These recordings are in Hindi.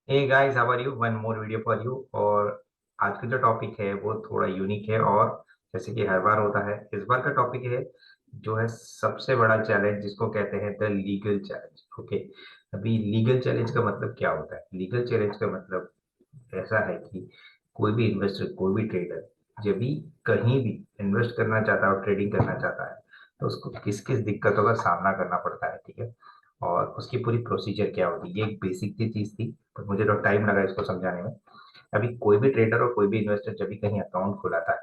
Hey guys, how are you? One more video for you. और आज का जो टॉपिक है वो थोड़ा यूनिक है, और जैसे कि हर बार होता है, इस बार का टॉपिक है जो है सबसे बड़ा चैलेंज, जिसको कहते हैं द लीगल चैलेंज। ओके। अभी लीगल चैलेंज का मतलब क्या होता है? लीगल चैलेंज का मतलब ऐसा है कि कोई भी इन्वेस्टर, कोई भी ट्रेडर जब भी कहीं भी इन्वेस्ट करना चाहता है और ट्रेडिंग करना चाहता है, तो उसको किस किस दिक्कतों का सामना करना पड़ता है, ठीक है। और उसकी पूरी प्रोसीजर क्या होती है, ये एक बेसिक सी चीज थी, पर मुझे तो टाइम लगा इसको समझाने में। अभी कोई भी ट्रेडर और कोई भी इन्वेस्टर जब भी कहीं अकाउंट खुलाता है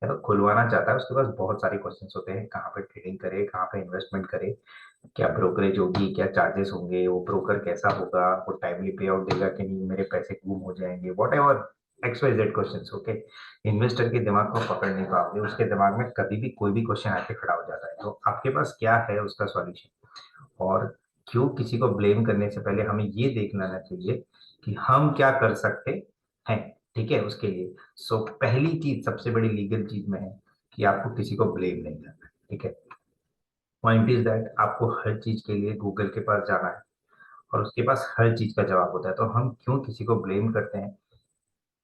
या तो खुलवाना चाहता है, उसके पास बहुत सारे क्वेश्चंस होते हैं। कहाँ पे ट्रेडिंग करे, कहाँ पे इन्वेस्टमेंट करे, क्या ब्रोकरेज होगी, क्या चार्जेस होंगे, वो ब्रोकर कैसा होगा, वो टाइमली पे आउट देगा कि नहीं, मेरे पैसे गुम हो जाएंगे, whatever X Y Z question. Okay. Investor के दिमाग को पकड़ नहीं पाओगे, उसके दिमाग में कभी भी कोई भी क्वेश्चन आके खड़ा हो जाता है, तो आपके पास क्या है उसका सॉल्यूशन। और क्यों किसी को ब्लेम करने से पहले हमें ये देख लेना चाहिए कि हम क्या कर सकते हैं, ठीक है, उसके लिए। पहली चीज, सबसे बड़ी लीगल चीज में है कि आपको किसी को ब्लेम नहीं करना, ठीक है। पॉइंट इज दैट आपको हर चीज के लिए गूगल के पास जाना है, और उसके पास हर चीज का जवाब होता है, तो हम क्यों किसी को ब्लेम करते हैं,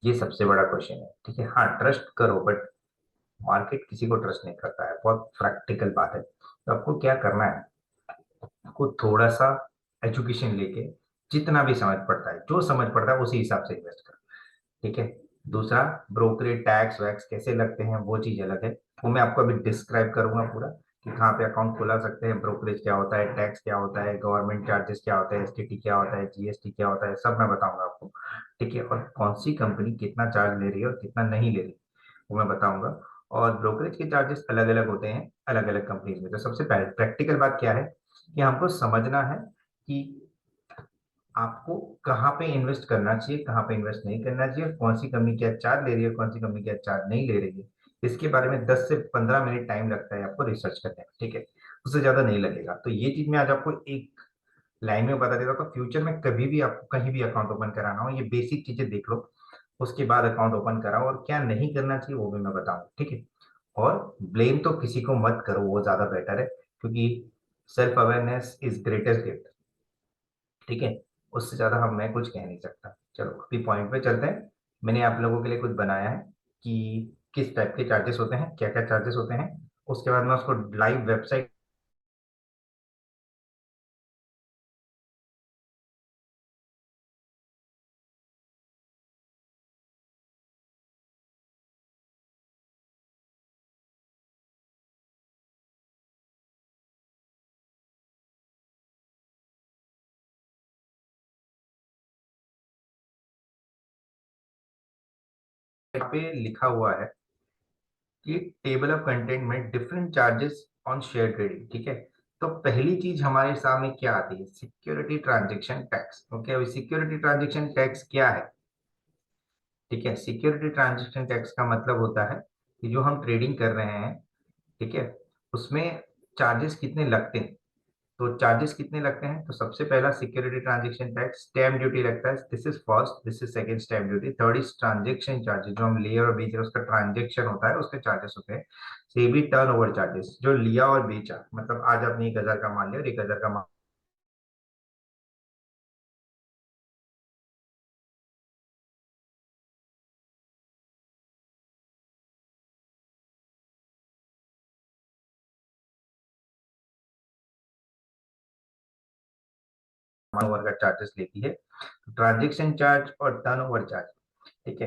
ये सबसे बड़ा क्वेश्चन है, ठीक है। हाँ, ट्रस्ट करो, बट मार्केट किसी को ट्रस्ट नहीं करता है, बहुत प्रैक्टिकल बात है। तो आपको क्या करना है, आपको थोड़ा सा एजुकेशन लेके, जितना भी समझ पड़ता है, जो समझ पड़ता है उसी हिसाब से इन्वेस्ट करो, ठीक है। दूसरा, ब्रोकरेज टैक्स वैक्स कैसे लगते हैं वो चीज अलग है, वो मैं आपको अभी डिस्क्राइब करूंगा पूरा, कि कहाँ पे अकाउंट खुला सकते हैं, ब्रोकरेज क्या होता है, टैक्स क्या होता है, गवर्नमेंट चार्जेस क्या होता है, एसटीटी क्या होता है, जीएसटी क्या होता है, सब मैं बताऊंगा आपको, ठीक है। और कौन सी कंपनी कितना चार्ज ले रही है और कितना नहीं ले रही, वो मैं बताऊंगा। और ब्रोकरेज के चार्जेस अलग अलग होते हैं अलग अलग कंपनीज में। तो सबसे प्रैक्टिकल बात क्या है कि हमको समझना है कि आपको कहाँ पे इन्वेस्ट करना चाहिए, कहाँ पे इन्वेस्ट नहीं करना चाहिए, कौन सी कंपनी क्या चार्ज ले रही है, कौन सी कंपनी क्या चार्ज नहीं ले रही है। इसके बारे में 10 से 15 मिनट टाइम लगता है आपको रिसर्च करने में, ठीक है। उससे ज्यादा नहीं लगेगा। तो ये चीज मैं आज आपको एक लाइन में बता देता हूँ, तो फ्यूचर में कभी भी आपको कहीं भी अकाउंट ओपन कराना हो, ये बेसिक चीजें देख लो, उसके बाद अकाउंट ओपन कराओ। और क्या नहीं करना चाहिए वो भी मैं बताऊँ, ठीक है। और ब्लेम तो किसी को मत करो, वो ज्यादा बेटर है, क्योंकि self awareness is greatest gift, ठीक है। उससे ज्यादा हम मैं कुछ कह नहीं सकता। चलो अभी पॉइंट पे चलते हैं। मैंने आप लोगों के लिए कुछ बनाया है कि किस टाइप के चार्जेस होते हैं, क्या क्या चार्जेस होते हैं। उसके बाद मैं उसको लाइव वेबसाइट पे लिखा हुआ है कि टेबल ऑफ कंटेंट में different charges on share trading, ठीक है। तो पहली चीज हमारे सामने क्या आती है, सिक्योरिटी ट्रांजेक्शन टैक्स। ओके, अभी सिक्योरिटी ट्रांजेक्शन टैक्स क्या है, ठीक है। सिक्योरिटी ट्रांजेक्शन टैक्स का मतलब होता है कि जो हम ट्रेडिंग कर रहे हैं, ठीक है, उसमें चार्जेस कितने लगते हैं। तो चार्जेस कितने लगते हैं, तो सबसे पहला security transaction tax, stamp duty लगता है। This is first, this is second, stamp duty. Third is transaction charges, जो हम ले और बेच रहे हैं उसका ट्रांजेक्शन होता है, उसके चार्जेस होते हैं। सेबी टर्न ओवर चार्जेस, जो लिया और बेचा, मतलब आज आपने 1,000 का माल लिया और 1,000 का माल ओवर का चार्जेस लेती है। ट्रांजेक्शन चार्ज और टर्न ओवर चार्ज, ठीक है।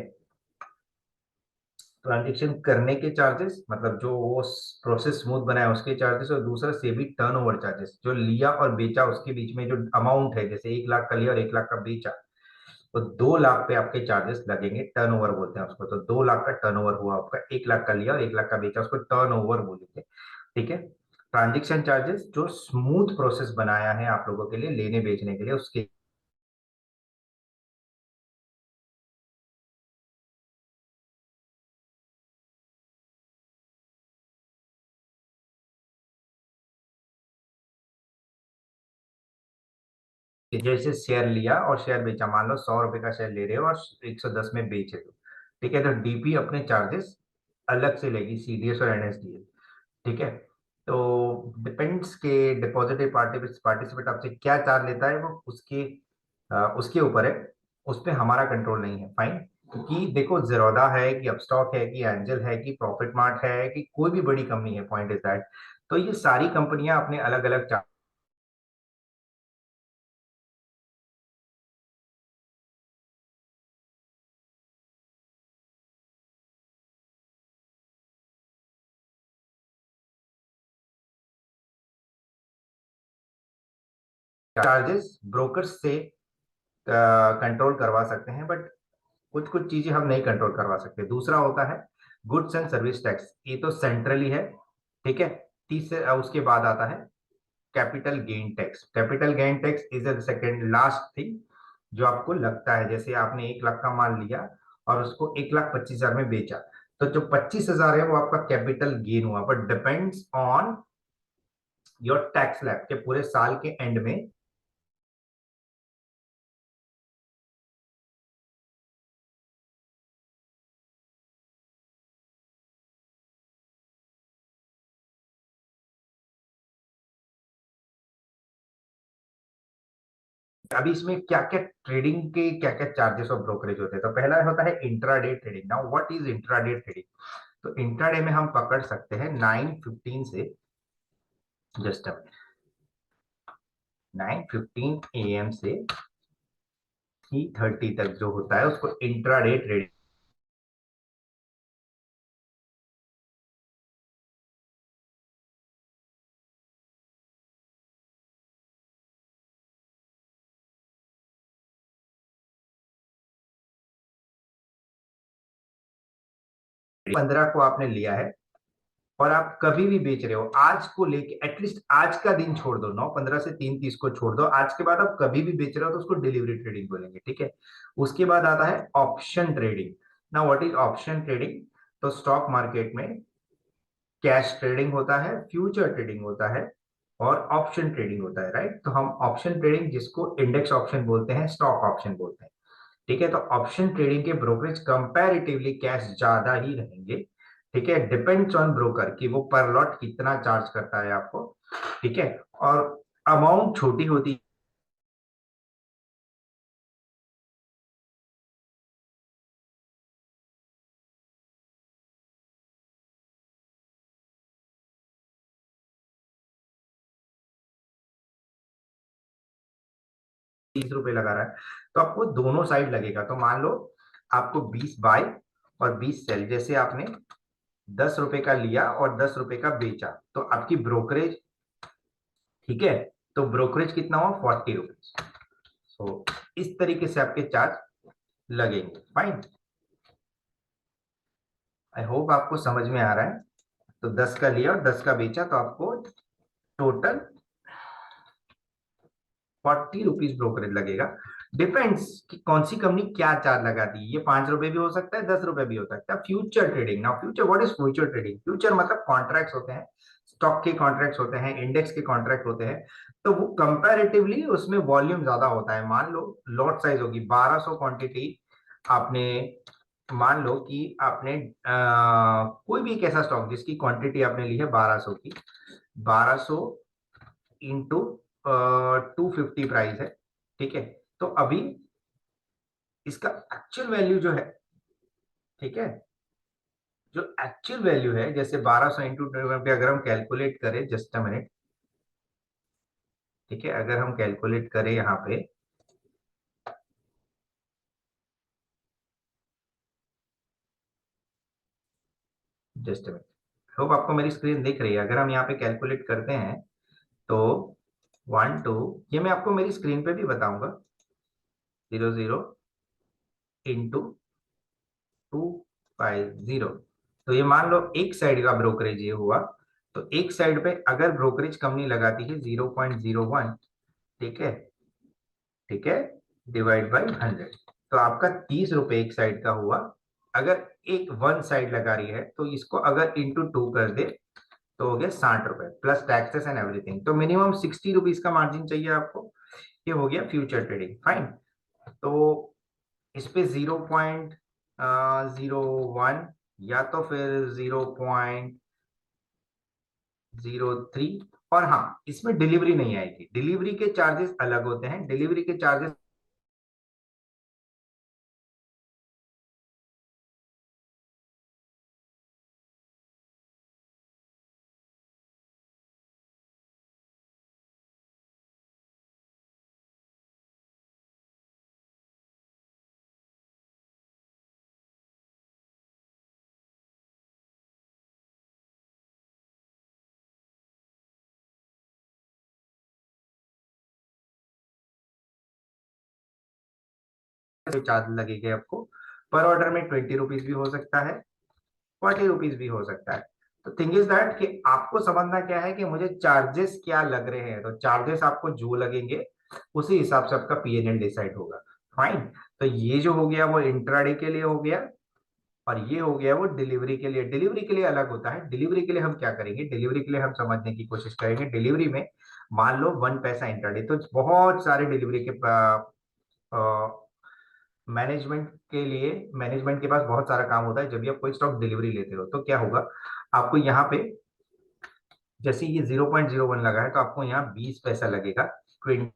ट्रांजेक्शन करने के चार्जेस, मतलब जो वो प्रोसेस स्मूथ बनाया उसके चार्जेस, और दूसरा सेबी टर्न ओवर चार्जेस, जो लिया और बेचा उसके बीच में जो अमाउंट है, जैसे 1 लाख का लिया और 1 लाख का बेचा, तो 2 लाख पे आपके चार्जेस लगेंगे। टर्न ओवर बोलते हैं उसको। तो 2 लाख का टर्न ओवर हुआ आपका, 1 लाख का लिया और 1 लाख का बेचा, उसको टर्न ओवर बोलेंगे, ठीक है। ट्रांजेक्शन चार्जेस जो स्मूथ प्रोसेस बनाया है आप लोगों के लिए लेने बेचने के लिए, उसके जैसे शेयर लिया और शेयर बेचा, मान लो 100 रुपए का शेयर ले रहे हो और 110 में बेच रहे हो, ठीक है। तो डीपी अपने चार्जेस अलग से लेगी, सीडीएस और एनएसडीएल, ठीक है। तो डिपेंड्स के डिपॉजिटरी पार्टिसिपेट आपसे क्या चार्ज लेता है, वो उसके उसके ऊपर है, उस पे हमारा कंट्रोल नहीं है। फाइन। क्योंकि देखो ज़ेरोधा है कि अपस्टॉक है कि एंजल है कि प्रॉफिट मार्ट है कि कोई भी बड़ी कंपनी है, पॉइंट इज दैट तो ये सारी कंपनियां अपने अलग अलग चार्जेस ब्रोकर्स से कंट्रोल करवा सकते हैं, बट कुछ कुछ चीजें हम नहीं कंट्रोल करवा सकते। दूसरा होता है गुड्स एंड सर्विस टैक्स, ये तो सेंट्रली है। ठीक है। तीसरे उसके बाद आता है capital gain tax. Capital gain tax is the second last thing जो आपको लगता है। जैसे आपने 1 लाख का माल लिया और उसको 1,25,000 में बेचा, तो जो 25,000 है वो आपका कैपिटल गेन हुआ, but depends on your tax lab के पूरे साल के एंड में। अभी इसमें क्या क्या ट्रेडिंग के क्या क्या चार्जेस और ब्रोकरेज होते हैं, तो पहला होता है intraday trading. Now what is intraday trading? तो इंट्राडे में हम पकड़ सकते हैं 9:15 से, जस्ट 9:15 AM से 3:30 तक जो होता है उसको इंट्राडे ट्रेडिंग। 15 को आपने लिया है और आप कभी भी बेच रहे हो, आज को लेके एटलीस्ट आज का दिन छोड़ दो, 9:15 से 3:30 को छोड़ दो, आज के बाद आप कभी भी बेच रहे हो तो उसको डिलीवरी ट्रेडिंग बोलेंगे। ठीक है। उसके बाद आता है ऑप्शन ट्रेडिंग। ना व्हाट इज ऑप्शन ट्रेडिंग? तो स्टॉक मार्केट में कैश ट्रेडिंग होता है, फ्यूचर ट्रेडिंग होता है और ऑप्शन ट्रेडिंग होता है, राइट। तो हम ऑप्शन ट्रेडिंग, जिसको इंडेक्स ऑप्शन बोलते हैं, स्टॉक ऑप्शन बोलते हैं। ठीक है। तो ऑप्शन ट्रेडिंग के ब्रोकरेज कंपैरेटिवली कैश ज्यादा ही रहेंगे। ठीक है। डिपेंड्स ऑन ब्रोकर कि वो पर लॉट कितना चार्ज करता है आपको। ठीक है। और अमाउंट छोटी होती 30 रुपए लगा रहा है, तो आपको दोनों साइड लगेगा। तो मान लो आपको 20 बाय और 20 सेल, जैसे आपने 10 रुपए का लिया और 10 रुपए का बेचा, तो आपकी ब्रोकरेज, ठीक है, तो ब्रोकरेज कितना हुआ? 40 रुपीज। सो इस तरीके से आपके चार्ज लगेंगे। फाइन। आई होप आपको समझ में आ रहा है। तो 10 का लिया और 10 का बेचा, तो आपको टोटल 40 रुपीज ब्रोकरेज लगेगा। डिपेंड्स कि कौन सी कंपनी क्या चार्ज लगाती है। ये 5 रुपए भी हो सकता है, 10 रुपए भी हो सकता है। Future trading. Now future, what is future trading? Future मतलब कॉन्ट्रैक्ट्स होते हैं, स्टॉक के कॉन्ट्रैक्ट्स होते हैं, इंडेक्स के कॉन्ट्रैक्ट होते हैं। तो वो कंपैरेटिवली उसमें वॉल्यूम ज्यादा होता है। मान लो लॉट साइज होगी 1200 क्वांटिटी, आपने मान लो कि आपने कोई भी एक ऐसा स्टॉक जिसकी क्वांटिटी आपने ली है 1200 की, 1200 इंटू 250 प्राइस है। ठीक है। तो अभी इसका एक्चुअल वैल्यू जो है, ठीक है, जो एक्चुअल वैल्यू है, जैसे 1200 इंटू अगर हम कैलकुलेट करें, जस्ट अ मिनट। ठीक है। अगर हम कैलकुलेट करें यहाँ पे, जस्ट अ मिनट, होप आपको मेरी स्क्रीन दिख रही है। अगर हम यहाँ पे कैलकुलेट करते हैं तो 12, ये मैं आपको मेरी स्क्रीन पे भी बताऊंगा, 00 इंटू 250। तो ये मान लो एक साइड का ब्रोकरेज ये हुआ, तो एक साइड पे अगर ब्रोकरेज कंपनी लगाती है 0.01, ठीक है, ठीक है, डिवाइड बाई 100, तो आपका 30 रुपए एक साइड का हुआ। अगर एक वन साइड लगा रही है तो इसको अगर इंटू 2 कर दे तो हो गया 60 रुपए प्लस टैक्सेस एंड एवरीथिंग। तो मिनिमम 60 रुपीज का मार्जिन चाहिए आपको। ये हो गया फ्यूचर ट्रेडिंग। फाइन। तो इस पे 0.01 या तो फिर 0.03। और हाँ, इसमें डिलीवरी नहीं आएगी। डिलीवरी के चार्जेस अलग होते हैं। डिलीवरी के चार्जेस चार्ज लगेगा आपको। पर ऑर्डर में 20 रुपीज भी हो सकता है, 40 रुपीज भी हो सकता है। तो थिंग इज दैट कि आपको समझना क्या है कि मुझे चार्जेस क्या लग रहे हैं। तो चार्जेस आपको जो लगेंगे उसी हिसाब से आपका पीएनएल डिसाइड होगा। फाइन। तो ये जो हो गया वो इंट्राडे के लिए हो गया, और ये हो गया वो डिलीवरी के लिए। डिलीवरी के लिए अलग होता है। डिलीवरी के लिए हम क्या करेंगे, डिलीवरी के लिए हम समझने की कोशिश करेंगे। डिलीवरी में मान लो 1 पैसा इंट्राडे, तो बहुत सारे डिलीवरी के मैनेजमेंट के लिए, मैनेजमेंट के पास बहुत सारा काम होता है। जब भी आप कोई स्टॉक डिलीवरी लेते हो तो क्या होगा, आपको यहाँ पे जैसे ये 0.01 लगा है तो आपको यहाँ 20 पैसा लगेगा। 20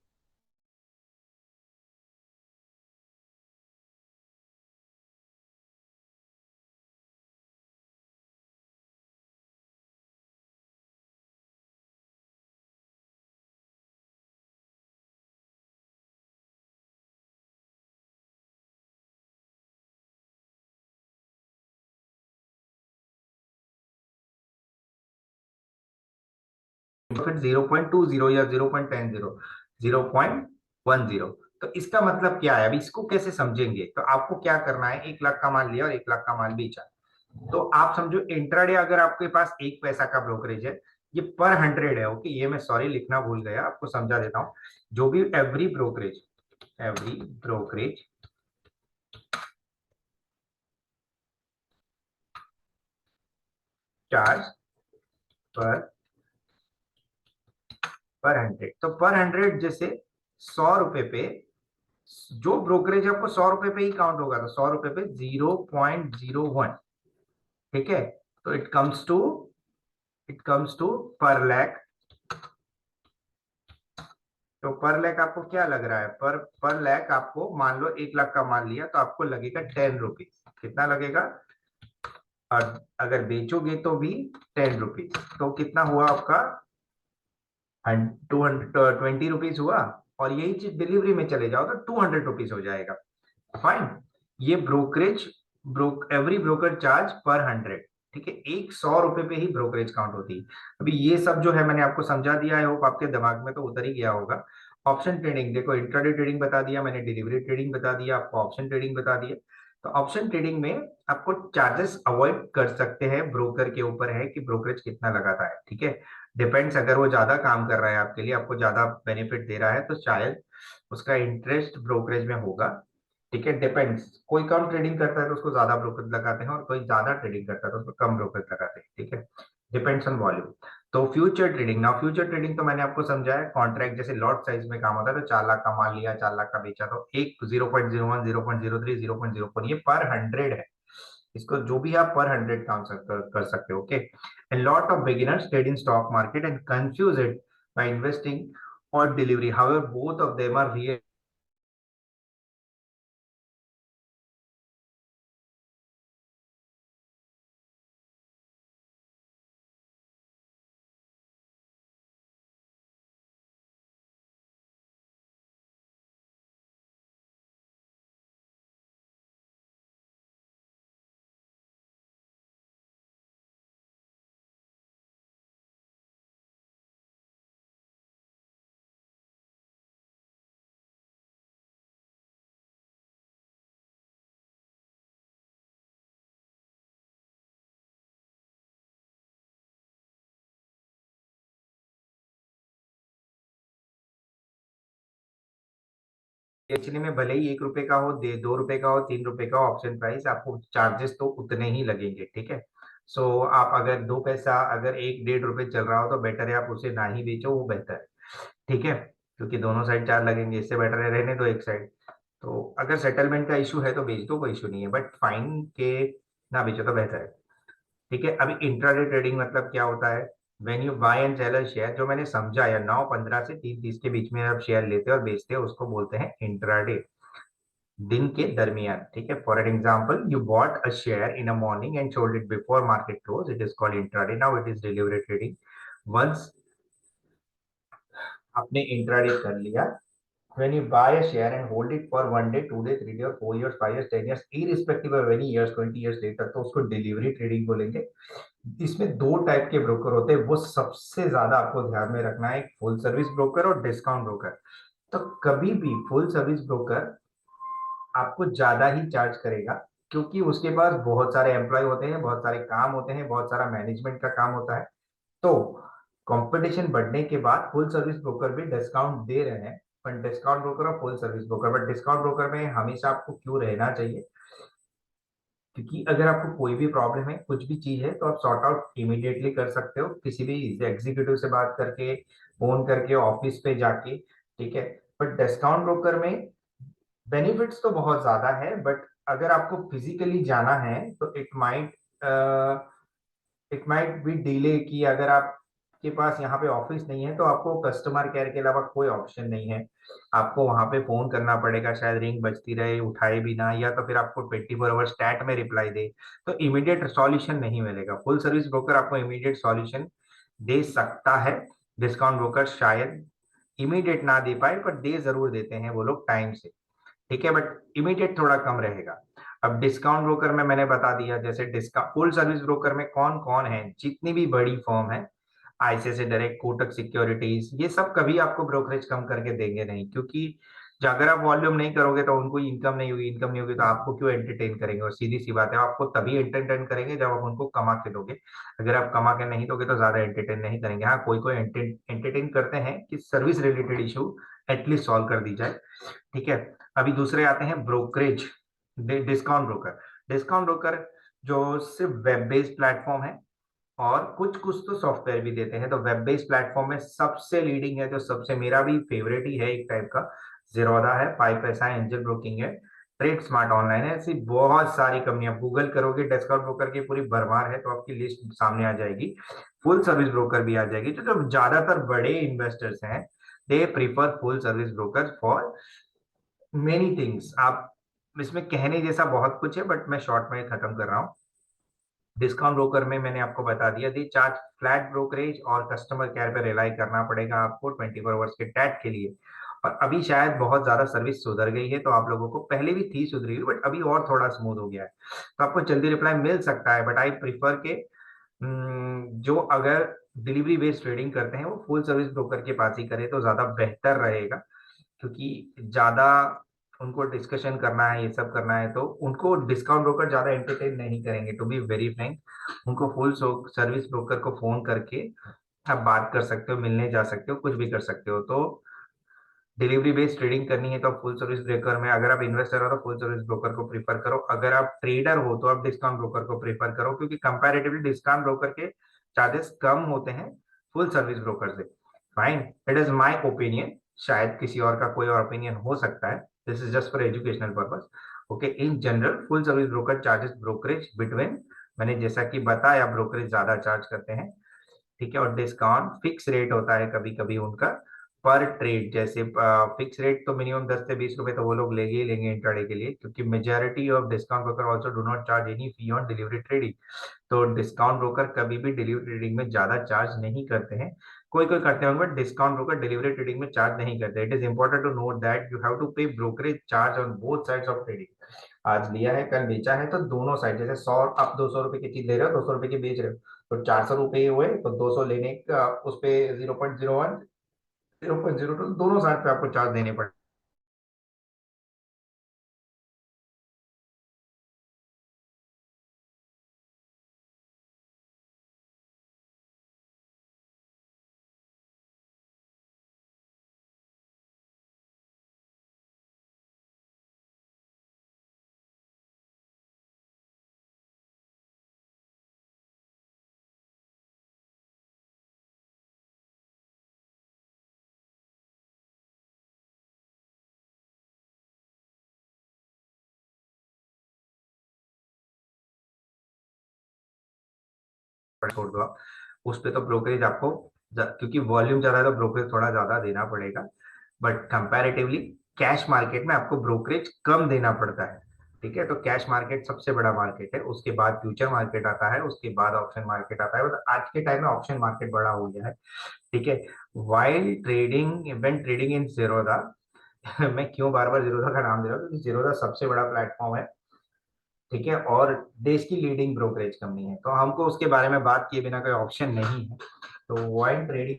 फिर 0.20 या 0.10, 0.10। तो इसका मतलब क्या है, अब इसको कैसे समझेंगे। तो आपको क्या करना है, 1 लाख का माल लिया और 1 लाख का माल बेचा। तो आप समझो इंट्राडे अगर आपके पास 1 पैसा का ब्रोकरेज है, ये पर 100 है। ओके, ये मैं सॉरी लिखना भूल गया, आपको समझा देता हूं। जो भी एवरी ब्रोकरेज चार्ज पर 100, तो पर 100 जैसे 100 रुपए पे, जो ब्रोकरेज आपको 100 रुपए पे ही काउंट होगा, तो 100 रुपए पे 0.01। ठीक है, तो इट कम्स टू पर लैख। तो पर लैख आपको क्या लग रहा है, पर लैख आपको मान लो 1 लाख का माल लिया तो आपको लगेगा 10 रुपीज। कितना लगेगा, और अगर बेचोगे तो भी 10 रुपीज। तो कितना हुआ आपका, 220 रुपीज हुआ। और यही चीज डिलीवरी में चले जाओ तो 200 रुपीज हो जाएगा। फाइन। ये एवरी ब्रोकर चार्ज पर 100। ठीक है, एक 100 रुपए पे ही ब्रोकरेज काउंट होती है। अभी ये सब जो है मैंने आपको समझा दिया है, होप आपके दिमाग में तो उतर ही गया होगा। ऑप्शन ट्रेडिंग देखो, इंट्राडे ट्रेडिंग बता दिया मैंने, डिलीवरी ट्रेडिंग बता दिया आपको, ऑप्शन ट्रेडिंग बता दिया। तो ऑप्शन ट्रेडिंग में आपको चार्जेस अवॉइड कर सकते हैं, ब्रोकर के ऊपर है कि ब्रोकरेज कितना लगाता है। ठीक है, डिपेंड्स, अगर वो ज्यादा काम कर रहा है आपके लिए, आपको ज्यादा बेनिफिट दे रहा है, तो शायद उसका इंटरेस्ट ब्रोकरेज में होगा। ठीक है, डिपेंड्स, कोई कम ट्रेडिंग करता है तो उसको ज्यादा ब्रोकर लगाते हैं, और कोई ज्यादा ट्रेडिंग करता है तो उसको कम ब्रोकर लगाते हैं। ठीक है, डिपेंड्स ऑन वॉल्यूम। तो फ्यूचर ट्रेडिंग, ना फ्यूचर ट्रेडिंग तो मैंने आपको समझाया, कॉन्ट्रैक्ट जैसे लॉट साइज में काम होता है। तो 4 लाख का माल लिया, 4 लाख का बेचा, तो एक 0.01, 0.03, 0.04, ये पर 100 है। इसको जो भी आप पर 100 काम कर सकते हो। Okay, and lot of beginners trade in stock market and confuse it by investing और delivery, however both of them are real. Actually में भले ही 1 रुपए का हो, 2 रुपए का हो, 3 रुपए का ऑप्शन प्राइस, आपको चार्जेस तो उतने ही लगेंगे। ठीक है, सो आप अगर 2 पैसा, अगर 1 1.5 रुपए चल रहा हो तो बेटर है आप उसे ना ही बेचो, वो बेहतर है। ठीक है, क्योंकि दोनों साइड चार्ज लगेंगे, इससे बेटर है रहने दो एक साइड। तो अगर सेटलमेंट का इशू है तो बेच दो, कोई इशू नहीं है, बट फाइन के ना बेचो तो बेहतर है। ठीक है, अभी इंट्राडे ट्रेडिंग मतलब क्या होता है, when you buy and sell a share, जो मैंने समझा या 9:15 से 3:30 के बीच में आप शेयर लेते हो और बेचते हो, उसको बोलते हैं इंट्राडे, दिन के दरमियान। ठीक है, for an example, you bought a share in a morning and sold it before market close, it is called intraday. Now it is delivery trading. Once आपने इंट्राडे कर लिया, when you buy a share and hold it for 1 day, 2 day, 3 day or 4 years, 5 years, 10 years, irrespective of any years, 20 years later, तो उसको डिलीवरी ट्रेडिंग बोलेंगे। इसमें दो टाइप के ब्रोकर होते हैं, वो सबसे ज्यादा आपको ध्यान में रखना है, फुल सर्विस ब्रोकर और डिस्काउंट ब्रोकर। तो कभी भी फुल सर्विस ब्रोकर आपको ज्यादा ही चार्ज करेगा, क्योंकि उसके पास बहुत सारे एम्प्लॉय होते हैं, बहुत सारे काम होते हैं, बहुत सारा मैनेजमेंट का काम होता है। तो कंपटीशन बढ़ने के बाद फुल सर्विस ब्रोकर भी डिस्काउंट दे रहे हैं, पर डिस्काउंट ब्रोकर और full service broker, but discount broker में हमेशा आपको क्यों रहना चाहिए, क्योंकि अगर आपको कोई भी प्रॉब्लम है, कुछ भी चीज है, तो आप सॉर्ट आउट इमीडिएटली कर सकते हो किसी भी एग्जीक्यूटिव से बात करके, फोन करके, ऑफिस पे जाके। ठीक है। बट डिस्काउंट ब्रोकर में बेनिफिट्स तो बहुत ज्यादा है, बट अगर आपको फिजिकली जाना है तो इट माइट बी डिले, कि अगर आपके पास यहाँ पे ऑफिस नहीं है तो आपको कस्टमर केयर के अलावा कोई ऑप्शन नहीं है। आपको वहां पे फोन करना पड़ेगा, शायद रिंग बजती रहे, उठाए भी ना, या तो फिर आपको 24 आवर्स चैट में रिप्लाई दे, तो इमीडिएट सॉल्यूशन नहीं मिलेगा। फुल सर्विस ब्रोकर आपको इमीडिएट सॉल्यूशन दे सकता है। डिस्काउंट ब्रोकर शायद इमीडिएट ना दे पाए, पर दे जरूर देते हैं वो लोग टाइम से। ठीक है, बट इमीडिएट थोड़ा कम रहेगा। अब डिस्काउंट ब्रोकर में मैंने बता दिया, जैसे डिस्काउंट फुल सर्विस ब्रोकर में कौन कौन है, जितनी भी बड़ी फर्म है, आईसीआईसीआई डायरेक्ट, कोटक सिक्योरिटीज, ये सब कभी आपको ब्रोकरेज कम करके देंगे नहीं, क्योंकि अगर आप वॉल्यूम नहीं करोगे तो उनको इनकम नहीं होगी, इनकम नहीं होगी तो आपको क्यों एंटरटेन करेंगे। और सीधी सी बात है, आपको तभी एंटरटेन करेंगे जब आप उनको कमा के दोगे। अगर आप कमा के नहीं दोगे तो ज्यादा एंटरटेन नहीं करेंगे। हाँ, कोई कोई एंटरटेन करते हैं कि service related issue at least solve कर दी जाए। ठीक है। अभी दूसरे आते हैं brokerage, discount broker. Discount broker जो सिर्फ वेब बेस्ड प्लेटफॉर्म है, और कुछ कुछ तो सॉफ्टवेयर भी देते हैं। तो वेब बेस्ड प्लेटफॉर्म में सबसे लीडिंग है, जो सबसे मेरा भी फेवरेट ही है एक टाइप का, जीरोधा है, पाई पैसा है, एंजल ब्रोकिंग है, ट्रेड स्मार्ट ऑनलाइन है। ऐसी बहुत सारी कंपनियां, गूगल करोगे डिस्काउंट ब्रोकर की पूरी भरमार है, तो आपकी लिस्ट सामने आ जाएगी। फुल सर्विस ब्रोकर भी आ जाएगी। तो जो ज्यादातर बड़े इन्वेस्टर्स हैं, they prefer full service broker for many things. आप इसमें कहने जैसा बहुत कुछ है, बट मैं शॉर्ट में खत्म कर रहा हूँ। डिस्काउंट ब्रोकर में मैंने आपको बता दिया, दी चार्ज फ्लैट ब्रोकरेज, और कस्टमर केयर पे रिलाई करना पड़ेगा आपको 24 आवर्स के टैट के लिए। और अभी शायद बहुत ज्यादा सर्विस सुधर गई है, तो आप लोगों को पहले भी थी सुधरी हुई, बट अभी और थोड़ा स्मूथ हो गया है, तो आपको जल्दी रिप्लाई मिल सकता है। बट आई प्रिफर के जो अगर डिलीवरी बेस्ड ट्रेडिंग करते हैं वो फुल सर्विस ब्रोकर के पास ही करे तो ज्यादा बेहतर रहेगा, क्योंकि ज्यादा उनको डिस्कशन करना है, ये सब करना है, तो उनको डिस्काउंट ब्रोकर ज्यादा एंटरटेन नहीं करेंगे, टू बी वेरी फ्रैंक। उनको फुल सर्विस ब्रोकर को फोन करके आप बात कर सकते हो, मिलने जा सकते हो, कुछ भी कर सकते हो। तो डिलीवरी बेस्ड ट्रेडिंग करनी है तो फुल सर्विस ब्रोकर में, अगर आप इन्वेस्टर हो तो फुल सर्विस ब्रोकर को प्रीफर करो, अगर आप ट्रेडर हो तो आप डिस्काउंट ब्रोकर को प्रीफर करो, क्योंकि कंपैरेटिवली डिस्काउंट ब्रोकर के चार्जेस कम होते हैं फुल सर्विस ब्रोकर से। Fine, it is my opinion, शायद किसी और का कोई और ओपिनियन हो सकता है। This is just for educational purpose. Okay, in general full service broker charges brokerage between, मैंने जैसा कि बताया, ब्रोकरेज ज्यादा चार्ज करते हैं। ठीक है। और डिस्काउंट फिक्स रेट होता है कभी कभी उनका, पर ट्रेड। जैसे फिक्स रेट तो मिनिमम 10 से 20 रुपए तो वो लोग लेंगे ही लेंगे इंट्राडे के लिए, क्योंकि majority of discount broker also do not charge any fee on delivery trading. तो डिस्काउंट ब्रोकर कभी भी डिलीवरी ट्रेडिंग में ज्यादा चार्ज नहीं करते हैं। कोई कोई करते होंगे, but discount broker delivery trading में चार्ज नहीं करते। It is important to note that you have to pay brokerage charge on both sides of trading. आज लिया है कल बेचा है, तो दोनों साइड, जैसे 100 आप 200 रुपए की चीज ले रहे हो, 200 रुपए की बेच रहे हो, तो 400 रुपए हुए, तो 200 लेने का उस पे 0.01, 0.02 दोनों साइड पे आपको चार्ज देने पड़े। छोड़ दो आप, उस पे तो ब्रोकरेज आपको क्योंकि वॉल्यूम ज्यादा है तो ब्रोकरेज थोड़ा ज्यादा देना पड़ेगा। बट कंपैरेटिवली कैश मार्केट में आपको ब्रोकरेज कम देना पड़ता है। ठीक है। तो कैश मार्केट सबसे बड़ा मार्केट है, उसके बाद फ्यूचर मार्केट आता है, उसके बाद ऑप्शन मार्केट आता है। मतलब आज के टाइम में ऑप्शन मार्केट बड़ा हो गया है। ठीक है। While trading, event trading in Zerodha, मैं क्यों बार बार जीरोधा का नाम दे रहा हूँ, क्योंकि जीरोधा सबसे बड़ा प्लेटफॉर्म है। ठीक है। और देश की लीडिंग ब्रोकरेज कंपनी है, तो हमको उसके बारे में बात किए बिना कोई ऑप्शन नहीं है। तो वाइल ट्रेडिंग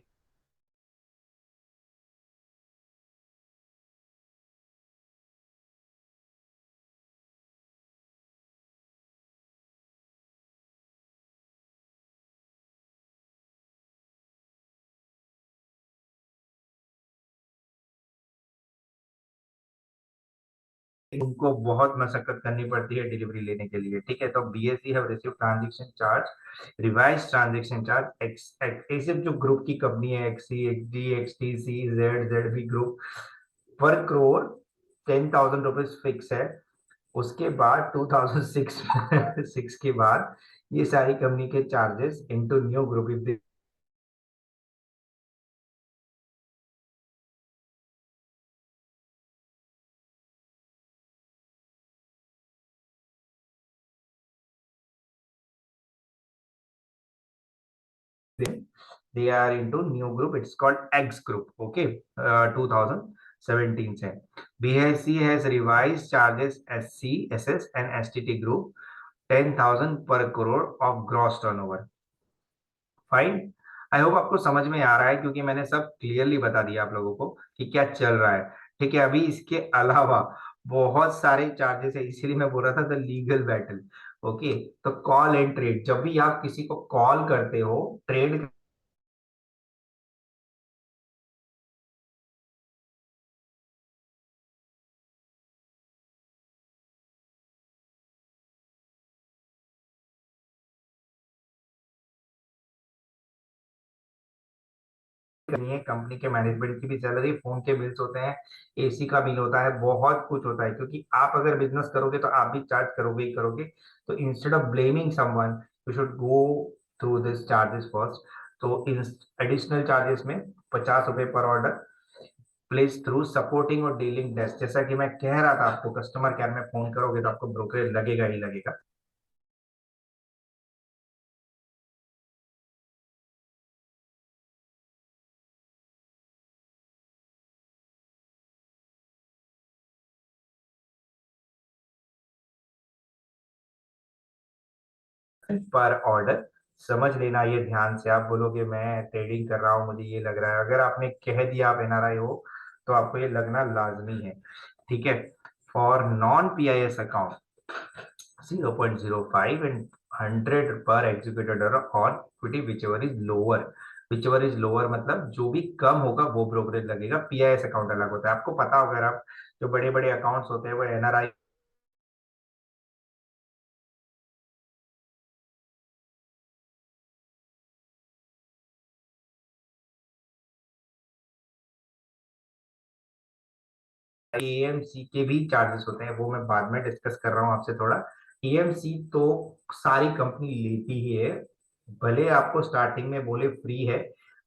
उनको बहुत मशक्कत करनी पड़ती है डिलीवरी लेने के लिए, ठीक है। तो BSE have receive transaction charge, revise transaction charge ऐसे जो ग्रुप की कंपनी है, XC, XD, XTC, ZB group, पर करोड़ 10,000 रुपीज फिक्स है। उसके बाद 2006 6 के बाद ये सारी कंपनी के charges into new group, if they are into new group, it's called X group, okay, 2017 से BSE has revised charges SC, SS and STT group 10,000 per crore of gross turnover, fine. I hope आपको समझ में आ रहा है, क्योंकि मैंने सब क्लियरली बता दिया आप लोगों को कि क्या चल रहा है, ठीक है। अभी इसके अलावा बहुत सारे चार्जेस है, इसीलिए मैं बोल रहा था द लीगल बैटल, ओके। तो कॉल एंड ट्रेड, जब भी आप किसी को कॉल करते हो ट्रेड करनी है, कंपनी के मैनेजमेंट की भी सैलरी, फोन के बिल्स होते हैं, AC का बिल होता है, बहुत कुछ होता है, क्योंकि आप अगर बिजनेस करोगे तो आप भी चार्ज करोगे ही करोगे। तो instead of blaming someone, you should go through this charges first. तो एडिशनल चार्जेस में 50 रुपए पर ऑर्डर प्लेस थ्रू सपोर्टिंग और डीलिंग डेस्क, जैसा कि मैं कह रहा था आपको, कस्टमर केयर में फोन करोगे तो आपको ब्रोकरेज लगेगा ही लगेगा। पर ऑर्डर समझ लेना, ये ध्यान से। आप बोलोगे मैं ट्रेडिंग कर रहा हूँ, मुझे ये लग रहा है, अगर आपने कह दिया आप NRI हो तो आपको ये लगना लाजमी है, ठीक है। For non PIS account 0.05 and 100 पर executed on equity whichever is lower, whichever is lower मतलब जो भी कम होगा वो ब्रोकरेज लगेगा। PIS अकाउंट अलग होता है, आपको पता होगा। अगर आप जो बड़े बड़े अकाउंट्स होते हैं वो NRI AMC के भी चार्जेस होते हैं, वो मैं बाद में डिस्कस कर रहा हूँ आपसे थोड़ा। AMC तो सारी कंपनी लेती ही है, भले आपको स्टार्टिंग में बोले फ्री है,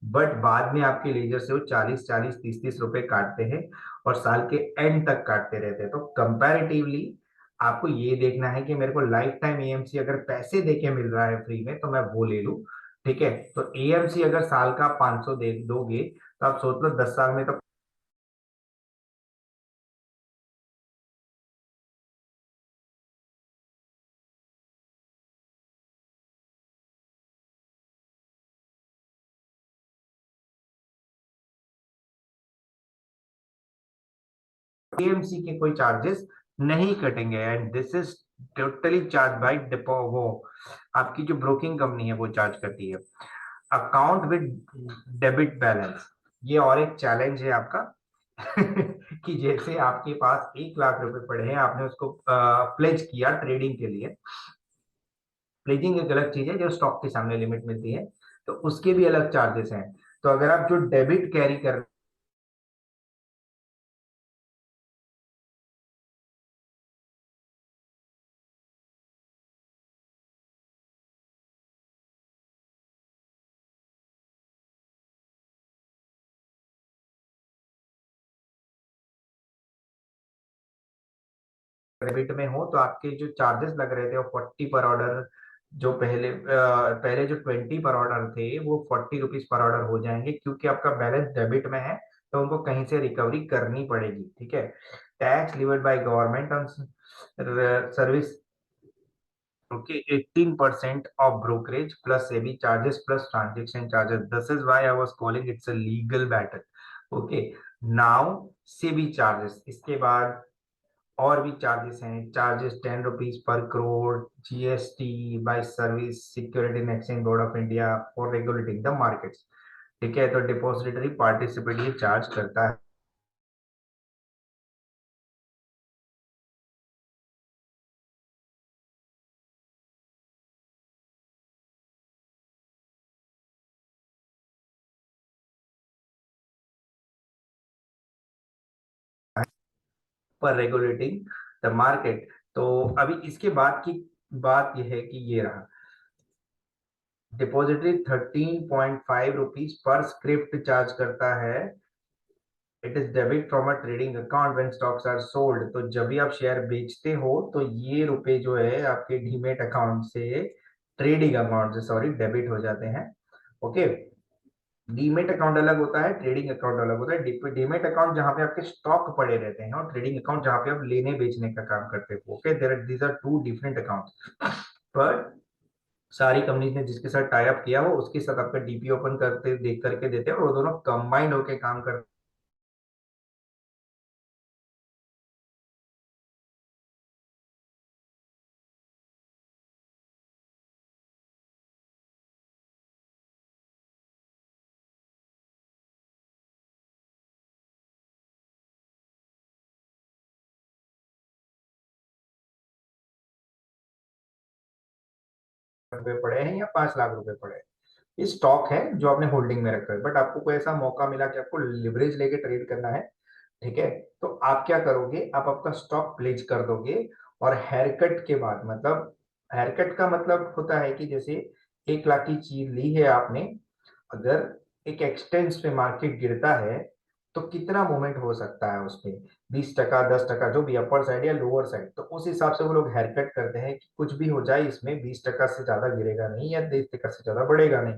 बट बाद में आपके लेजर से वो 40 40 30 30 रुपए काटते हैं और साल के एंड तक काटते रहते हैं। तो कंपैरेटिवली आपको ये देखना है कि मेरे को लाइफ टाइम AMC अगर पैसे देके मिल रहा है फ्री में तो मैं वो ले लूं, ठीक है। तो AMC अगर साल का 500 दे दोगे तो आप सोच लो 10 साल में तो AMC के कोई चार्जेस नहीं कटेंगे, and this is totally charge by depot, वो आपकी जो ब्रोकिंग कंपनी है वो चार्ज करती है। अकाउंट विद डेबिट बैलेंस, ये और एक चैलेंज है आपका कि जैसे आपके पास 1 लाख रुपए पड़े हैं, आपने उसको प्लेज किया ट्रेडिंग के लिए। प्लेजिंग एक अलग चीज है, जो स्टॉक के सामने लिमिट मिलती है, तो उसके भी अलग चार्जेस हैं। तो अगर आप जो डेबिट कैरी कर डेबिट में हो तो आपके जो चार्जेस लग रहे थे वो 40 पर ऑर्डर, जो पहले जो 20 पर ऑर्डर थे वो 40 रुपीज पर ऑर्डर हो जाएंगे, क्योंकि आपका बैलेंस डेबिट में है तो उनको कहीं से रिकवरी करनी पड़ेगी, ठीक है। Tax levied by government on service, okay, 18% of brokerage plus SEBI charges plus transaction charges, this is why I was calling it's a legal battle, okay. Now SEBI charges, इसके बाद और भी चार्जेस हैं, charges 10 rupees per crore, GST bye service security and exchange board of India for regulating the markets, ठीक है। तो डिपॉजिटरी पार्टिसिपेट ये चार्ज करता है। पर रेगुलेटिंग द मार्केट। तो अभी इसके बाद की बात यह है कि ये रहा डिपॉजिटरी 13.5 रुपीज पर स्क्रिप्ट चार्ज करता है। It is debit from a trading account when stocks are sold. तो जब भी आप शेयर बेचते हो तो ये रुपए जो है आपके डीमेट अकाउंट से, ट्रेडिंग अकाउंट से सॉरी, डेबिट हो जाते हैं। ओके, डीमेट अकाउंट अलग होता है, ट्रेडिंग अकाउंट अलग होता है। डीमेट अकाउंट जहां पे आपके स्टॉक पड़े रहते हैं, और ट्रेडिंग अकाउंट जहां पे आप लेने बेचने का काम करते हो। Okay, there these are two different accounts. पर सारी कंपनीज ने जिसके साथ टाई अप किया वो उसके साथ आपका डीपी ओपन करते देख करके देते हैं, और वो दोनों कंबाइंड होकर काम करते रुपए पड़े हैं या 5 लाख रुपए पड़े हैं, ये स्टॉक है जो आपने होल्डिंग में रखा है। बट आपको कोई ऐसा मौका मिला कि आपको लिवरेज लेके ट्रेड करना है, ठीक है, तो आप क्या करोगे, आप आपका स्टॉक प्लेज कर दोगे। और हेयरकट के बाद, मतलब हेयरकट का मतलब होता है कि जैसे 1 लाख की चीज ली है आपने, अगर एक एक्सटेंस पे मार्केट गिरता है तो कितना मूवमेंट हो सकता है उस पे, 20%, 10%, जो भी अपर साइड या लोअर साइड, तो उस हिसाब से वो लोग हेयरकट करते हैं कि कुछ भी हो जाए इसमें 20% से ज्यादा गिरेगा नहीं या 10% से ज्यादा बढ़ेगा नहीं।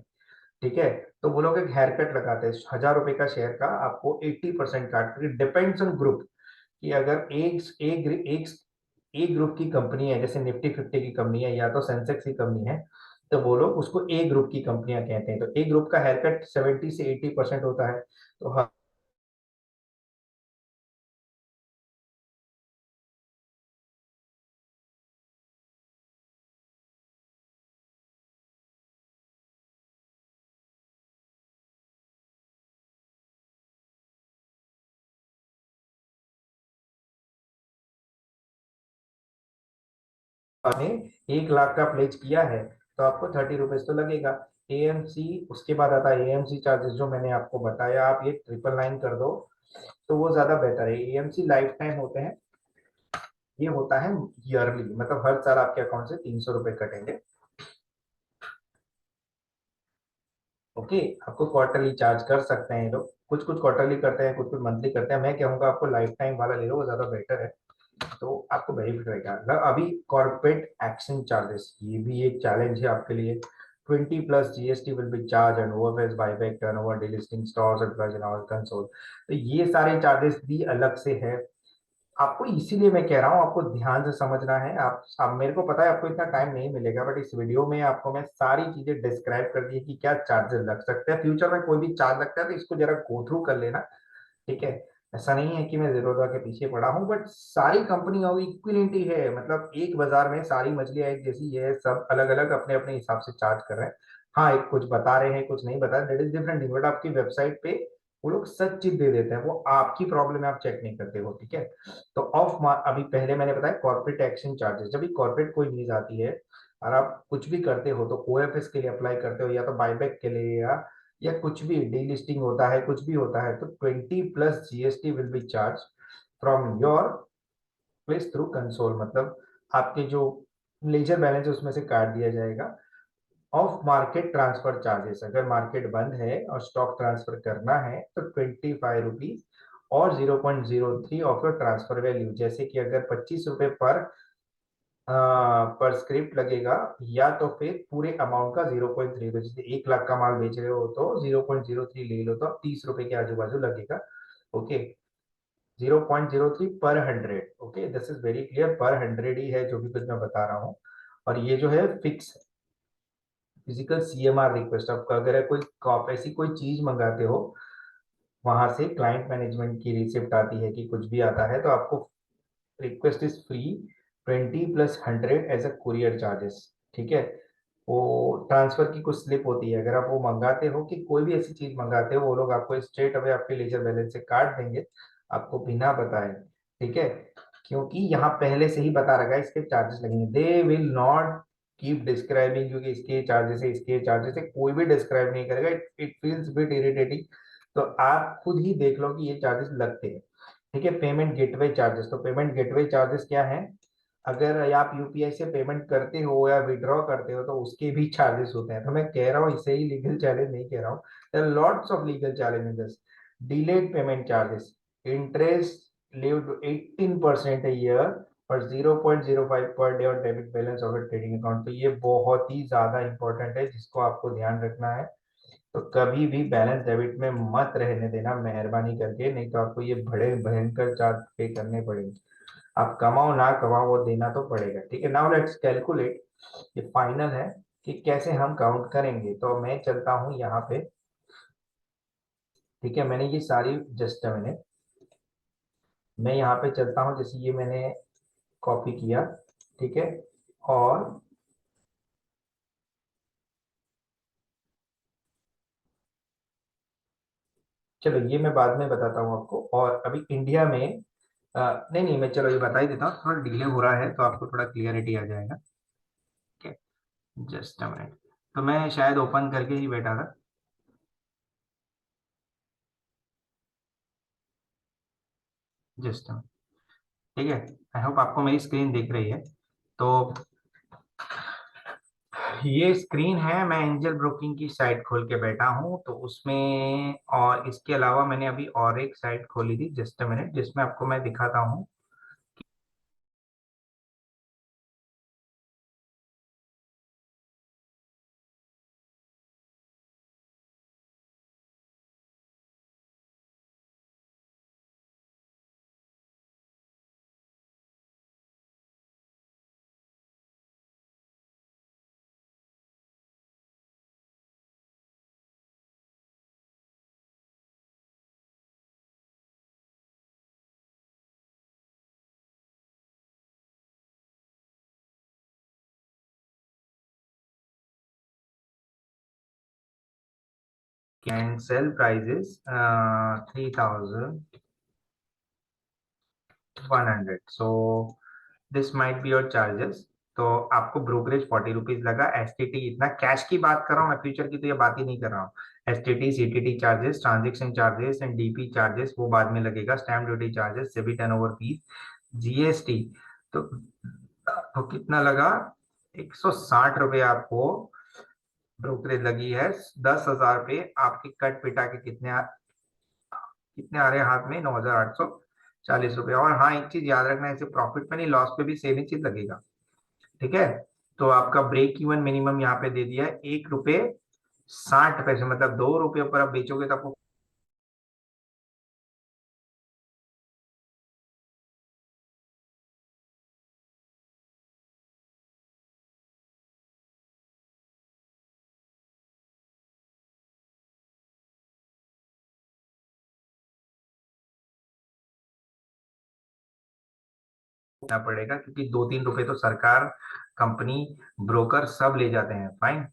ठीक है, तो वो लोग एक हेयर कट लगाते हैं। 1,000 रुपए का शेयर का आपको 80% काट करके, डिपेंड्स ऑन ग्रुप, कि अगर एक ग्रुप की कंपनी है, जैसे निफ्टी 50 की कंपनी है या तो सेंसेक्स की कंपनी है, तो वो लोग उसको ए ग्रुप की कंपनियां कहते हैं। तो ए ग्रुप का हेयर कट 70 से 80% होता है। तो आपने 1 लाख का प्लेज किया है तो आपको 30 रुपीज तो लगेगा। एएमसी, उसके बाद आता है एएमसी चार्जेस, जो मैंने आपको बताया, आप ये 999 कर दो तो वो ज्यादा बेहतर है। एएमसी लाइफ टाइम होते हैं, ये होता है ईयरली, मतलब हर साल आपके अकाउंट से 300 रुपए कटेंगे। ओके, आपको क्वार्टरली चार्ज कर सकते हैं ये लोग, कुछ कुछ क्वार्टरली करते हैं, कुछ कुछ मंथली करते हैं। मैं कहूंगा आपको लाइफ टाइम वाला ले लो, वो ज्यादा बेटर है, तो आपको बेनिफिट रहेगा। अभी कॉर्पोरेट एक्शन चार्जेस, ये भी एक चैलेंज है आपके लिए। 20 plus GST will be charge and overface buyback turnover delisting stocks and console. तो ये सारे चार्जेस भी अलग से है आपको, इसीलिए मैं कह रहा हूँ आपको ध्यान से समझना है। आप मेरे को पता है आपको इतना टाइम नहीं मिलेगा, बट इस वीडियो में आपको मैं सारी चीजें डिस्क्राइब कर दी है कि क्या चार्जेस लग सकते हैं फ्यूचर में। कोई भी चार्ज लगता है तो इसको जरा गो थ्रू कर लेना, ठीक है। ऐसा नहीं है कि मैं जीरोधा के पीछे पड़ा हूँ, बट सारी कंपनियां इक्विलिटी है, मतलब एक बाजार में सारी मछलियां एक जैसी है, सब अलग अलग अपने अपने हिसाब से चार्ज कर रहे हैं। हाँ, एक कुछ बता रहे हैं, कुछ नहीं बता रहे, that is different thing. But आपकी वेबसाइट पे वो लोग सच चीज दे देते हैं, वो आपकी प्रॉब्लम है, आप चेक नहीं करते हो, ठीक है। तो अभी पहले मैंने बताया कॉर्पोरेट एक्शन चार्जेस, जब भी कॉर्पोरेट कोई न्यूज आती है और आप कुछ भी करते हो तो ओएफएस के लिए अप्लाई करते हो, या तो बायबैक के लिए, या कुछ भी डीलिस्टिंग होता है, कुछ भी होता है, तो 20 plus GST will be charge from your place through console, मतलब आपके जो लेजर बैलेंस है उसमें से काट दिया जाएगा। ऑफ मार्केट ट्रांसफर चार्जेस, अगर मार्केट बंद है और स्टॉक ट्रांसफर करना है तो 25 रुपीज और 0.03 ऑफ योर ट्रांसफर वैल्यू। जैसे कि अगर 25 रुपए पर स्क्रिप्ट लगेगा, या तो फिर पूरे अमाउंट का 0.3, तो जैसे 1 लाख का माल बेच रहे हो तो 0.03 ले लो तो 30 रुपए के आजू बाजू लगेगा। ओके, 0.03 पर 100। Okay, this is very clear, पर 100 ही है जो भी कुछ मैं बता रहा हूँ। और ये जो है फिक्स फिजिकल सीएमआर रिक्वेस्ट, आपका अगर है कोई आप ऐसी कोई चीज मंगाते हो, वहां से क्लाइंट मैनेजमेंट की रिसिप्ट आती है कि कुछ भी आता है, तो आपको request is free, 20 plus 100 as a courier charges, ठीक है। वो ट्रांसफर की कुछ स्लिप होती है, अगर आप वो मंगाते हो कि कोई भी ऐसी चीज मंगाते हो, वो लोग आपको स्ट्रेट अवे आपके लेजर बैलेंस से काट देंगे, आपको बिना बताए, ठीक है। क्योंकि यहाँ पहले से ही बता रखा है इसके चार्जेस लगेंगे, they will not keep describing, क्योंकि इसके चार्जेस है, इसके चार्जेस है, कोई भी डिस्क्राइब नहीं करेगा। It feels bit irritating. तो आप खुद ही देख लो कि ये चार्जेस लगते हैं, ठीक है, पेमेंट गेटवे चार्जेस। तो पेमेंट गेटवे चार्जेस क्या है? अगर आप यूपीआई से पेमेंट करते हो या विड्रॉ करते हो तो उसके भी चार्जेस होते हैं। तो मैं कह रहा हूँ, इसे ही लीगल चैलेंज नहीं कह रहा हूँ, there are lots of legal challenges. Delayed payment charges, interest levied 18% a year और 0.05 per day on debit balance of trading account. तो ये बहुत ही ज्यादा इंपॉर्टेंट है, जिसको आपको ध्यान रखना है। तो कभी भी बैलेंस डेबिट में मत रहने देना मेहरबानी करके, नहीं तो आपको ये बड़े भयंकर चार्ज पे करने पड़ेंगे। आप कमाओ ना कमाओ, वो देना तो पड़ेगा। ठीक है, नाउ लेट्स कैलकुलेट। ये फाइनल है कि कैसे हम काउंट करेंगे। तो मैं चलता हूं यहाँ पे। ठीक है, मैंने ये सारी जस्ट मैंने मैं यहाँ पे चलता हूँ, जैसे ये मैंने कॉपी किया। ठीक है, और चलो ये मैं बाद में बताता हूँ आपको। और अभी इंडिया में नहीं नहीं, मैं चलो ये बता ही देता हूँ, थोड़ा डिले हो रहा है तो आपको थोड़ा क्लियरिटी आ जाएगा। ठीक है, जस्ट अ मिनट। तो मैं शायद ओपन करके ही बैठा था। Just a minute. ठीक है, आई होप आपको मेरी स्क्रीन दिख रही है। तो ये स्क्रीन है, मैं एंजल ब्रोकिंग की साइट खोल के बैठा हूँ तो उसमें। और इसके अलावा मैंने अभी और एक साइट खोली थी, जस्ट अ मिनट, जिसमें आपको मैं दिखाता हूँ। Cancel prices 3,100, so this might be your charges. तो आपको ब्रोकरेज 40 रुपीज लगा। एसटीटी इतना, कैश की बात कर रहा हूँ मैं, फ्यूचर की तो ये बात ही नहीं कर रहा हूँ। STT, CTT charges, transaction charges and DP charges वो बाद में लगेगा। Stamp duty charges, SEBI turnover fees, GST. तो कितना लगा? 160 रुपये आपको ब्रोकरेज लगी है। 10,000 पे आपके कट पिटा के कितने आ रहे हैं हाथ में? 9,840 रुपये। और हाँ, एक चीज याद रखना, ऐसे प्रॉफिट में नहीं, लॉस पे भी सेम ही चीज लगेगा। ठीक है, तो आपका ब्रेक इवन मिनिमम यहाँ पे दे दिया है 1 रुपये 60 पैसे, मतलब 2 रुपये पर आप बेचोगे तो आपको देना पड़ेगा, क्योंकि 2-3 रुपए तो सरकार, कंपनी, ब्रोकर सब ले जाते हैं, फाइन।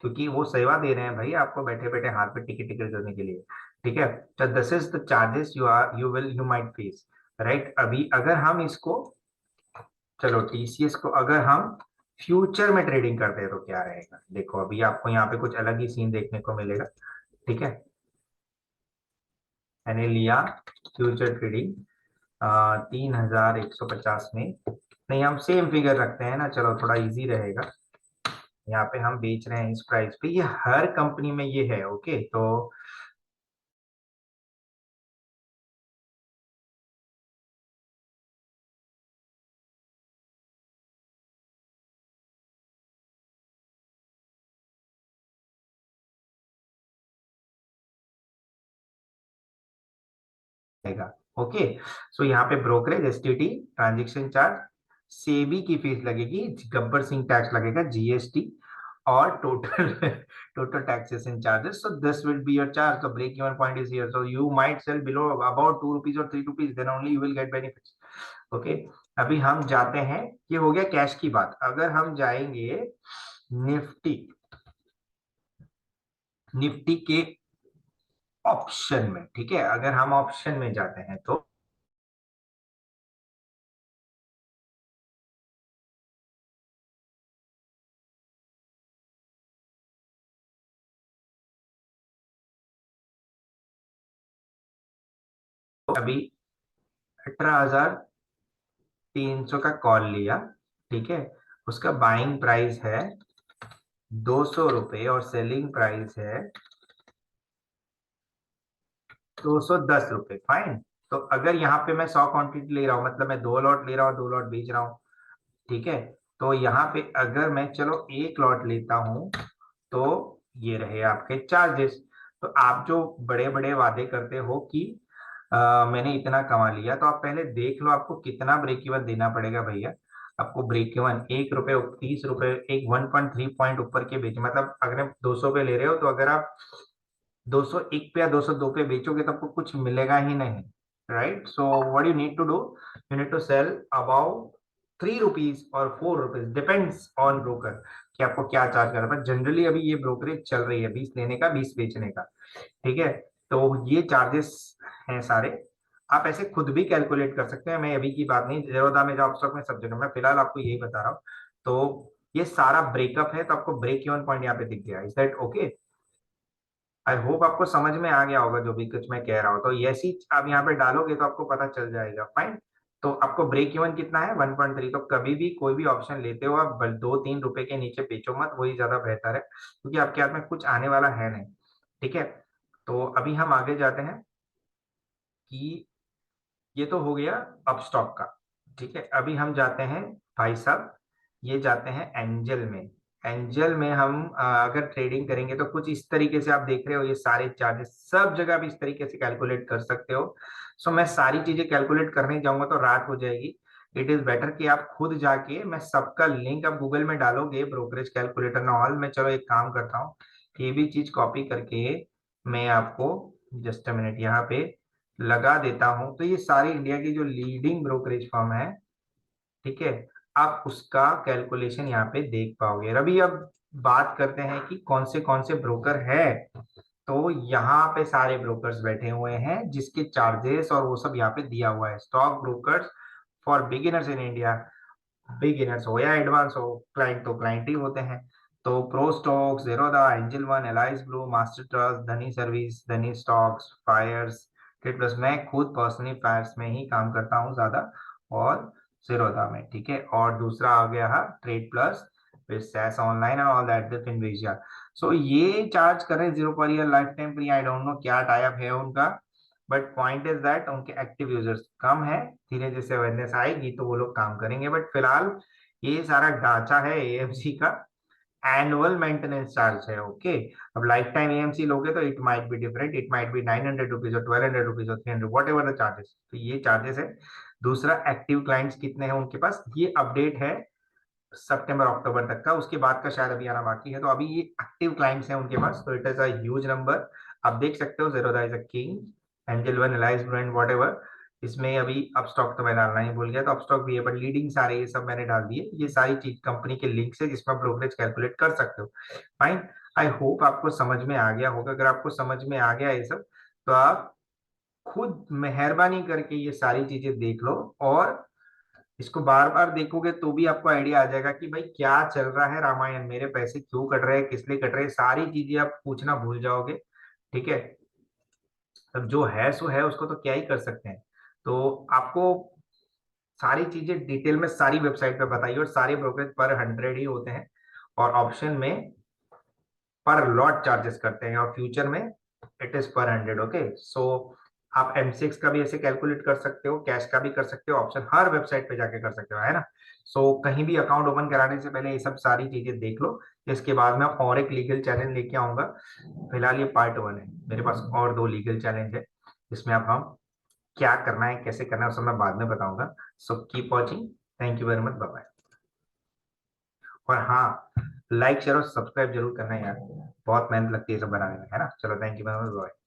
क्योंकि वो सेवा दे रहे हैं भाई आपको, बैठे बैठे हाथ पे टिकट टिकट करने के लिए। ठीक है, तो this is the charges you might face, right. अभी अगर हम इसको, चलो टीसीएस को अगर हम फ्यूचर में ट्रेडिंग करते हैं तो क्या रहेगा? देखो अभी आपको यहाँ पे कुछ अलग ही सीन देखने को मिलेगा। ठीक है, मैंने लिया फ्यूचर ट्रेडिंग 3,150 में। नहीं, हम सेम फिगर रखते हैं ना, चलो थोड़ा इजी रहेगा। यहाँ पे हम बेच रहे हैं इस प्राइस पे, ये हर कंपनी में ये है। ओके, तो आएगा। ओके, सो यहाँ पे brokerage, STT, transaction charge, SEBI की फीस लगेगी, गब्बर सिंह टैक्स लगेगा, जीएसटी, और total total taxation charges. So this will be your charge. The break even point is here, so you might sell below about 2 rupees और 3 rupees, then only you will get benefits. Okay, अभी हम जाते हैं, ये हो गया कैश की बात। अगर हम जाएंगे निफ्टी, निफ्टी के ऑप्शन में, ठीक है, अगर हम ऑप्शन में जाते हैं तो अभी 18,300 का कॉल लिया, ठीक है। उसका बाइंग प्राइस है 200 रुपये और सेलिंग प्राइस है 210 रुपये, फाइन। तो अगर यहाँ पे मैं 100 क्वांटिटी ले रहा हूँ, मतलब मैं 2 लॉट ले रहा हूँ, 2 लॉट बेच रहा हूँ, ठीक है। तो यहाँ पे अगर मैं चलो 1 लॉट लेता हूँ, तो ये रहे आपके चार्जेस। तो आप जो बड़े बड़े वादे करते हो कि मैंने इतना कमा लिया, तो आप पहले देख लो आपको कितना ब्रेक इवन देना पड़ेगा भैया। आपको ब्रेक इवन 1 रुपये, 30 रुपये, एक 1.3 पॉइंट ऊपर के बेच, मतलब अगर आप 200 पे ले रहे हो, तो अगर आप 201 पे या 202 पे बेचोगे तो आपको कुछ मिलेगा ही नहीं, right. So what you need to do, you need to sell about 3 rupees और 4 रुपीज, डिपेंड्स ऑन ब्रोकर कि आपको क्या चार्ज कर रहा है। जनरली अभी ये ब्रोकरेज चल रही है 20 लेने का 20 बेचने का, ठीक है। तो ये चार्जेस हैं सारे, आप ऐसे खुद भी कैलकुलेट कर सकते हैं। मैं अभी की बात नहीं, जेरोधा में, जॉब स्टॉक में, सब जगह मैं फिलहाल आपको यही बता रहा हूँ। तो ये सारा ब्रेकअप है, तो आपको ब्रेक इवन पॉइंट यहाँ पे दिख गया, is that okay? I hope आपको समझ में आ गया होगा जो भी कुछ मैं कह रहा हूँ। तो ये चीज आप यहाँ पे डालोगे तो आपको पता चल जाएगा, फाइन। तो आपको ब्रेक इवन कितना है? 1.3। तो कभी भी कोई भी ऑप्शन लेते हो आप 2-3 रुपए के नीचे बेचो मत, वही ज्यादा बेहतर है, क्योंकि आपके हाथ में कुछ आने वाला है नहीं, ठीक है। तो अभी हम आगे जाते हैं कि ये तो हो गया अप स्टॉक का, ठीक है। अभी हम जाते हैं भाई साहब, ये जाते हैं एंजल में। एंजल में हम अगर ट्रेडिंग करेंगे तो कुछ इस तरीके से आप देख रहे हो, ये सारे चार्जेस सब जगह आप इस तरीके से कैलकुलेट कर सकते हो। सो मैं सारी चीजें कैलकुलेट करने जाऊंगा तो रात हो जाएगी। इट इज बेटर कि आप खुद जाके, मैं सबका लिंक आप गूगल में डालोगे ब्रोकरेज कैलकुलेटर ना ऑल में, चलो एक काम करता हूँ, ये भी चीज कॉपी करके मैं आपको जस्ट अ मिनट यहाँ पे लगा देता हूं। तो ये सारी इंडिया की जो लीडिंग ब्रोकरेज फर्म है, ठीक है, आप उसका कैलकुलेशन यहाँ पे देख पाओगे। रवि, अब बात करते हैं कि कौन से ब्रोकर है। तो यहाँ पे सारे ब्रोकर्स बैठे हुए हैं जिसके चार्जेस और वो सब यहाँ पे दिया हुआ है। Stock brokers for beginners in India, beginners हो या एडवांस हो, क्लाइंट तो क्लाइंट ही होते हैं। तो pro stock, Zerodha, angel one, allies blue, master trust, धनी सर्विस, धनी स्टॉक्स, फायर्स, ट्रेड प्लस। मैं खुद पर्सनली फायर्स में ही काम करता हूँ ज्यादा, और जेरोदा में, ठीक है। और दूसरा आ गया है trade plus with SaaS online and all that, the Finvision। सो ये चार्ज कर रहे हैं 0 per year, life time free, I don't know क्या टाई अप है उनका, बट पॉइंट इज दैट उनके एक्टिव यूजर्स कम है। धीरे जैसे अवेयरनेस आएगी तो वो लोग काम करेंगे, बट फिलहाल ये सारा ढांचा है एएमसी का। एनुअल मेंटेनेंस चार्ज है, ओके। अब लाइफ टाइम एएमसी लोगे तो it might be different, it might be 900 rupees और 1200 रुपीज और 300, वॉट एवर द चार्जेस। तो ये चार्जेस है। दूसरा, एक्टिव क्लाइंट्स कितने हैं उनके पास, ये अपडेट है सितंबर अक्टूबर तक का, उसके बाद का शायद अभी आना बाकी है। तो अभी ये एक्टिव क्लाइंट्स हैं उनके पास, तो it is a huge number. आप देख सकते हो, Zerodha is a king, angel one, allies brand, what ever. इसमें अभी अप स्टॉक तो मैं डालना ही भूल गया, तो अप स्टॉक भी है, बट लीडिंग सारे ये सब मैंने डाल दिए। ये सारी चीज कंपनी के लिंक से जिसमें ब्रोकरेज कैलकुलेट कर सकते हो, फाइन। आई होप आपको समझ में आ गया होगा। अगर आपको समझ में आ गया ये सब, तो आप खुद मेहरबानी करके ये सारी चीजें देख लो, और इसको बार बार देखोगे तो भी आपको आइडिया आ जाएगा कि भाई क्या चल रहा है रामायण, मेरे पैसे क्यों कट रहे हैं, किस लिए कट रहे हैं, सारी चीजें आप पूछना भूल जाओगे, ठीक है। अब जो है सो है, उसको तो क्या ही कर सकते हैं। तो आपको सारी चीजें डिटेल में सारी वेबसाइट पे बताइए, और सारे ब्रोकरेज पर 100 ही होते हैं, और ऑप्शन में पर लॉट चार्जेस करते हैं, और फ्यूचर में इट इज पर 100, ओके। सो आप एमसीएक्स का भी ऐसे कैलकुलेट कर सकते हो, कैश का भी कर सकते हो, ऑप्शन हर वेबसाइट पे जाके कर सकते हो, है ना। सो कहीं भी अकाउंट ओपन कराने से पहले ये सब सारी चीजें देख लो। इसके बाद मैं और एक लीगल चैलेंज लेके आऊंगा। फिलहाल ये पार्ट 1 है, मेरे पास और 2 लीगल चैलेंज है, इसमें अब हम क्या करना है, कैसे करना है, सब मैं बाद में बताऊंगा। So keep watching, thank you very much, bye bye. और हाँ, लाइक शेयर और सब्सक्राइब जरूर करना यार, बहुत मेहनत लगती है सब बनाने में, है ना। चलो, thank you very much, bye.